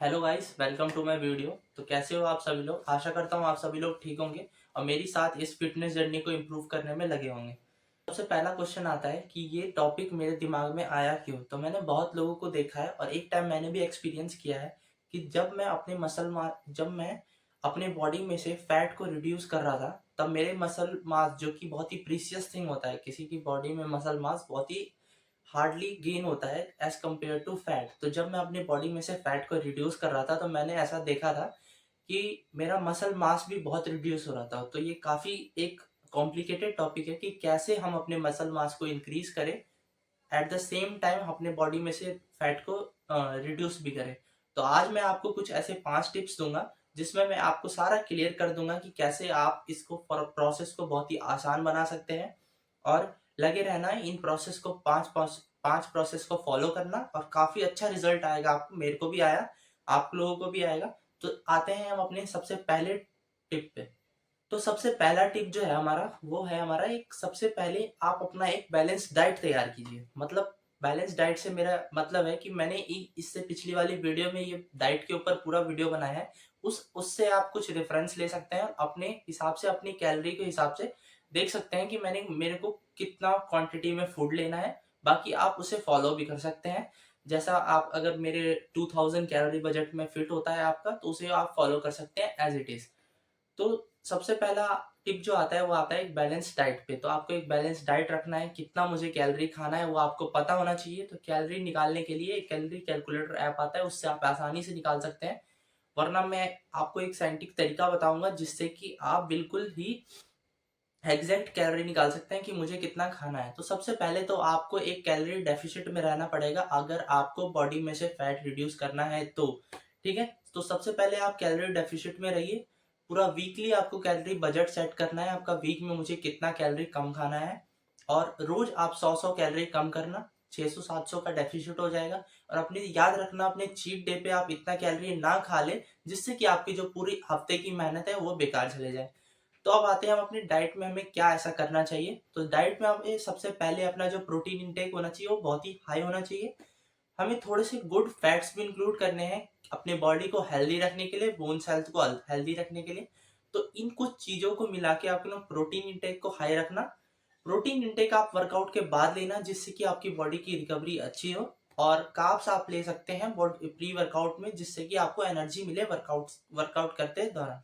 Hello guys, welcome to my video. तो कैसे हो आप सभी लोग? आशा करता हूँ आप सभी लोग ठीक होंगे और मेरी साथ इस फिटनेस जर्नी को इम्प्रूव करने में लगे होंगे। सबसे पहला क्वेश्चन आता है कि ये टॉपिक मेरे दिमाग में आया क्यों? तो मैंने बहुत लोगों को देखा है और एक टाइम मैंने भी एक्सपीरियंस किया है कि जब मैं अपने बॉडी में से फैट को रिड्यूस कर रहा था, तब मेरे मसल मास, जो कि बहुत ही प्रीशियस थिंग होता है, किसी की बॉडी में मसल मास बहुत ही हार्डली गेन होता है एज कम्पेयर टू फैट। तो जब मैं अपनी बॉडी में से फैट को रिड्यूस कर रहा था तो मैंने ऐसा देखा था कि मेरा मसल मास भी बहुत रिड्यूस हो रहा था। तो ये काफ़ी एक कॉम्प्लिकेटेड टॉपिक है कि कैसे हम अपने मसल मास को इंक्रीज करें, एट द सेम टाइम अपने बॉडी में से फैट को रिड्यूस भी करें। तो आज मैं आपको कुछ ऐसे 5 टिप्स दूंगा जिसमें मैं आपको सारा क्लियर कर दूंगा कि कैसे आप इसको प्रोसेस को बहुत ही आसान बना सकते हैं। और लगे रहना है इन प्रोसेस को, पांच प्रोसेस को फॉलो करना, और काफ़ी अच्छा रिजल्ट आएगा आपको। मेरे को भी आया, आप लोगों को भी आएगा। तो आते हैं हम अपने सबसे पहले टिप पे। तो सबसे पहला टिप जो है हमारा, वो है हमारा एक सबसे पहले आप अपना एक बैलेंस डाइट तैयार कीजिए। मतलब बैलेंस डाइट से मेरा मतलब है कि मैंने इससे पिछली वाली वीडियो में ये डाइट के ऊपर पूरा वीडियो बनाया है। उससे आप कुछ रेफरेंस ले सकते हैं और अपने हिसाब से, अपनी कैलोरी के हिसाब से देख सकते हैं कि मेरे को कितना क्वांटिटी में फूड लेना है। बाकी आप उसे फॉलो भी कर सकते हैं। जैसा आप, अगर मेरे 2000 कैलोरी बजट में फिट होता है आपका, तो उसे आप फॉलो कर सकते हैं एज इट इज। तो सबसे पहला टिप जो आता है वो आता है एक बैलेंस डाइट पे। तो आपको एक बैलेंस डाइट रखना है, कितना मुझे कैलोरी खाना है वो आपको पता होना चाहिए। तो कैलोरी निकालने के लिए एक कैलोरी कैलकुलेटर ऐप आता है, उससे आप आसानी से निकाल सकते हैं। वरना मैं आपको एक साइंटिफिक तरीका बताऊंगा जिससे कि आप बिल्कुल ही एग्जैक्ट कैलोरी निकाल सकते हैं कि मुझे कितना खाना है। तो सबसे पहले तो आपको एक कैलोरी डेफिसिट में रहना पड़ेगा अगर आपको बॉडी में से फैट रिड्यूस करना है तो। ठीक है, तो सबसे पहले आप कैलोरी डेफिसिट में रहिए। पूरा वीकली आपको कैलोरी बजट सेट करना है, आपका वीक में मुझे कितना कैलोरी कम खाना है। और रोज आप 100 कैलोरी कम करना, 600-700 का डेफिसिट हो जाएगा। और अपने याद रखना, अपने चीट डे पे आप इतना कैलोरी ना खा ले जिससे कि आपकी जो पूरी हफ्ते की मेहनत है वो बेकार चले जाए। तो अब आते हैं हम अपनी डाइट में हमें क्या ऐसा करना चाहिए। तो डाइट में हमें सबसे पहले अपना जो प्रोटीन इंटेक होना चाहिए वो बहुत ही हाई होना चाहिए। हमें थोड़े से गुड फैट्स भी इंक्लूड करने हैं अपने बॉडी को हेल्दी रखने के लिए, बोन्स हेल्थ को हेल्दी रखने के लिए। तो इन कुछ चीज़ों को मिला के आपको प्रोटीन इंटेक को हाई रखना। प्रोटीन इंटेक आप वर्कआउट के बाद लेना जिससे कि आपकी बॉडी की रिकवरी अच्छी हो। और कार्ब्स आप ले सकते हैं प्री वर्कआउट में जिससे कि आपको एनर्जी मिले वर्कआउट करते दौरान।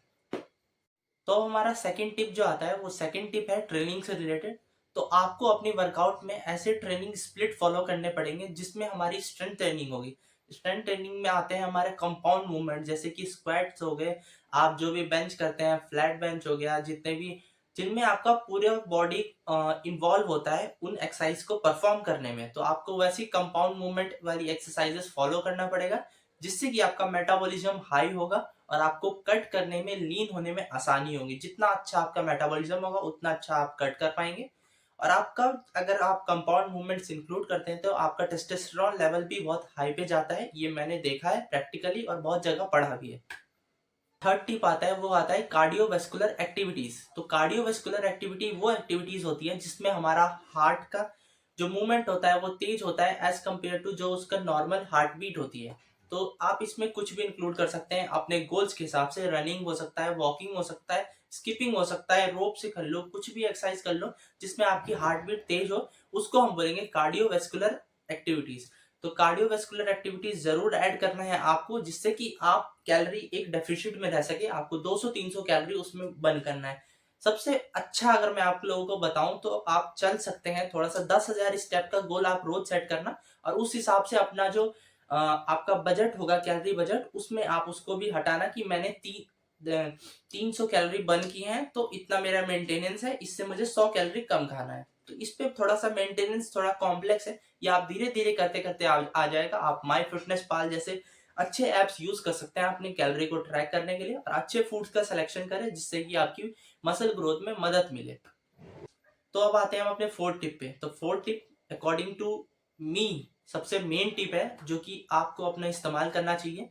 तो अब हमारा सेकंड टिप जो आता है वो सेकंड टिप है ट्रेनिंग से रिलेटेड। तो आपको अपनी वर्कआउट में ऐसे ट्रेनिंग स्प्लिट फॉलो करने पड़ेंगे जिसमें हमारी स्ट्रेंथ ट्रेनिंग होगी। स्ट्रेंथ ट्रेनिंग में आते हैं हमारे कंपाउंड मूवमेंट, जैसे कि स्क्वाट्स हो गए, आप जो भी बेंच करते हैं, फ्लैट बेंच हो गया, जितने भी जिनमें आपका पूरा बॉडी इन्वॉल्व होता है उन एक्सरसाइज को परफॉर्म करने में, तो आपको वैसी कंपाउंड मूवमेंट वाली एक्सरसाइजेस फॉलो करना पड़ेगा जिससे कि आपका मेटाबॉलिज्म हाई होगा और आपको कट करने में, लीन होने में आसानी होगी। जितना अच्छा आपका मेटाबॉलिज्म होगा उतना अच्छा आप कट कर पाएंगे। और आपका, अगर आप कंपाउंड मूवमेंट्स इंक्लूड करते हैं तो आपका टेस्टोस्टेरोन लेवल भी बहुत हाई पे जाता है। ये मैंने देखा है प्रैक्टिकली और बहुत जगह पढ़ा भी है। थर्ड टिप आता है, वो आता है कार्डियोवेस्कुलर एक्टिविटीज। तो कार्डियोवेस्कुलर एक्टिविटी वो एक्टिविटीज होती है जिसमें हमारा हार्ट का जो मूवमेंट होता है वो तेज होता है एज कम्पेयर टू जो उसका नॉर्मल हार्ट बीट होती है। तो आप इसमें कुछ भी इंक्लूड कर सकते हैं अपने गोल्स के हिसाब से। रनिंग हो सकता है, वॉकिंग हो सकता है, स्किपिंग हो सकता है, रोप से कर लो, कुछ भी एक्सरसाइज कर लो जिसमें आपकी हार्ट बीट तेज हो, उसको हम बोलेंगे कार्डियोवेस्कुलर एक्टिविटीज। तो कार्डियोवेस्कुलर एक्टिविटीज जरूर ऐड करना है आपको जिससे कि आप कैलोरी एक डेफिसिट में रह सके। आपको 200-300 कैलोरी उसमें बर्न करना है। सबसे अच्छा अगर मैं आप लोगों को बताऊं तो आप चल सकते हैं, थोड़ा सा 10,000 स्टेप का गोल आप रोज सेट करना और उस हिसाब से अपना जो आपका बजट होगा, कैलोरी बजट, उसमें आप उसको भी हटाना कि मैंने 300 कैलोरी बर्न की हैं तो इतना मेरा मेंटेनेंस है, इससे मुझे 100 कैलोरी कम खाना है। तो इस पे थोड़ा सा मेंटेनेंस थोड़ा कॉम्प्लेक्स है, ये आप धीरे धीरे करते करते आ जाएगा। आप माई फिटनेस पाल जैसे अच्छे ऐप्स यूज कर सकते हैं अपनी कैलोरी को ट्रैक करने के लिए, और अच्छे फूड्स का सिलेक्शन करें जिससे कि आपकी मसल ग्रोथ में मदद मिले। तो अब आते हैं हम अपने फोर्थ टिप पे। तो fourth tip according to me सबसे मेन टिप है जो कि आपको अपना इस्तेमाल करना चाहिए।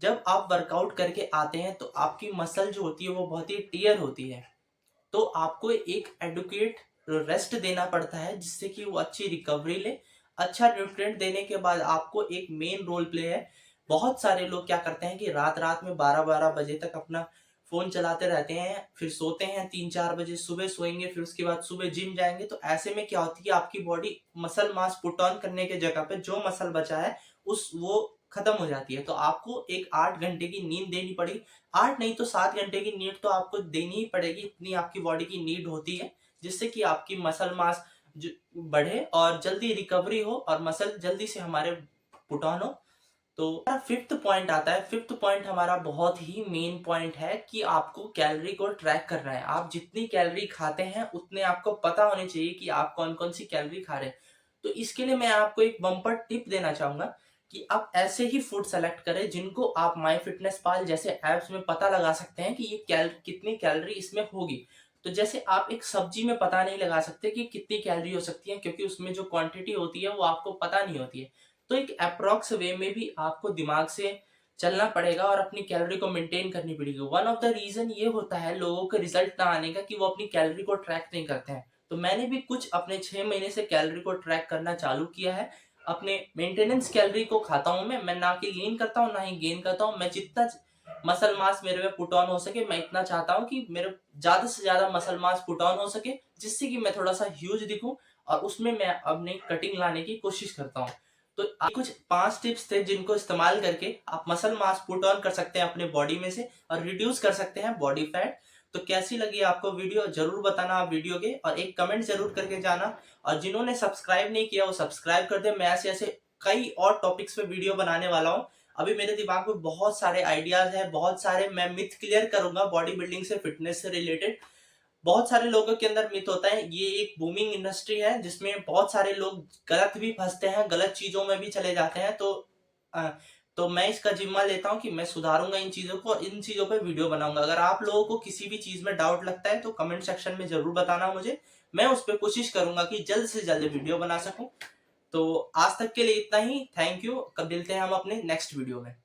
जब आप वर्कआउट करके आते हैं तो आपकी मसल जो होती है वो बहुत ही टियर होती है। तो आपको एक एडुकेट रेस्ट देना पड़ता है जिससे कि वो अच्छी रिकवरी ले। अच्छा न्यूट्रिएंट देने के बाद आपको एक मेन रोल प्ले है बहुत सारे लोग क्या करते हैं कि रात रात में 12-12 बजे तक अपना फ़ोन चलाते रहते हैं, फिर सोते हैं 3-4 बजे, सुबह सोएँगे, फिर उसके बाद सुबह जिम जाएँगे। तो ऐसे में क्या होती है, आपकी body muscle mass put on करने की जगह पे जो मसल बचा है उस वो खत्म हो जाती है। तो आपको एक 8 घंटे की नींद देनी पड़ेगी। 8 नहीं तो 7 घंटे की नींद तो आपको देनी ही पड़ेगी, इतनी आपकी बॉडी की नीड होती है, जिससे कि आपकी मसल मास ज बढ़े और जल्दी रिकवरी हो और मसल जल्दी से हमारे पुट ऑन हो। तो फिफ्थ पॉइंट आता है। फिफ्थ पॉइंट हमारा बहुत ही मेन पॉइंट है कि आपको कैलोरी को ट्रैक करना है। आप जितनी कैलोरी खाते हैं उतने आपको पता होने चाहिए कि आप कौन कौन सी कैलोरी खा रहे हैं। तो इसके लिए मैं आपको एक बम्पर टिप देना चाहूंगा कि आप ऐसे ही फूड सेलेक्ट करें जिनको आप माई फिटनेस पाल जैसे ऐप्स में पता लगा सकते हैं कि ये कितनी कैलोरी इसमें होगी। तो जैसे आप एक सब्जी में पता नहीं लगा सकते कि कितनी कैलोरी हो सकती है, क्योंकि उसमें जो क्वांटिटी होती है वो आपको पता नहीं होती है। तो एक अप्रॉक्स वे में भी आपको दिमाग से चलना पड़ेगा और अपनी कैलोरी को मेंटेन करनी पड़ेगी। वन ऑफ द रीजन ये होता है लोगों को रिजल्ट ना आने का कि वो अपनी कैलोरी को ट्रैक नहीं करते हैं। तो मैंने भी कुछ अपने 6 महीने से कैलोरी को ट्रैक करना चालू किया है। अपने मेंटेनेंस कैलोरी को खाता हूँ मैं ना कि लीन करता हूँ ना ही गेन करता हूँ। मैं जितना मसल मास मेरे में पुट ऑन हो सके, मैं इतना चाहता हूँ कि मेरे ज्यादा से ज्यादा मसल मास पुट ऑन हो सके, जिससे कि मैं थोड़ा सा ह्यूज दिखूं और उसमें मैं अपनी कटिंग लाने की कोशिश करता हूँ। तो ये कुछ 5 टिप्स थे जिनको इस्तेमाल करके आप मसल मास पुट ऑन कर सकते हैं अपने बॉडी में से और रिड्यूस कर सकते हैं बॉडी फैट। तो कैसी लगी आपको वीडियो जरूर बताना आप वीडियो के, और एक कमेंट जरूर करके जाना। और जिन्होंने सब्सक्राइब नहीं किया वो सब्सक्राइब कर दे। मैं ऐसे ऐसे कई और टॉपिक्स पे वीडियो बनाने वाला हूँ। अभी मेरे दिमाग में बहुत सारे आइडियाज है, बहुत सारे मैं मिथ क्लियर करूंगा बॉडी बिल्डिंग से, फिटनेस से रिलेटेड। बहुत सारे लोगों के अंदर मिथ होता है, ये एक बूमिंग इंडस्ट्री है जिसमें बहुत सारे लोग गलत भी फंसते हैं, गलत चीजों में भी चले जाते हैं। अ, तो मैं इसका जिम्मा लेता हूँ कि मैं सुधारूंगा इन चीजों को और इन चीजों पे वीडियो बनाऊंगा। अगर आप लोगों को किसी भी चीज में डाउट लगता है तो कमेंट सेक्शन में जरूर बताना मुझे। मैं उस पर कोशिश करूंगा कि जल्द से जल्द वीडियो बना सकूं। तो आज तक के लिए इतना ही। Thank you. कब मिलते हैं हम अपने नेक्स्ट वीडियो में।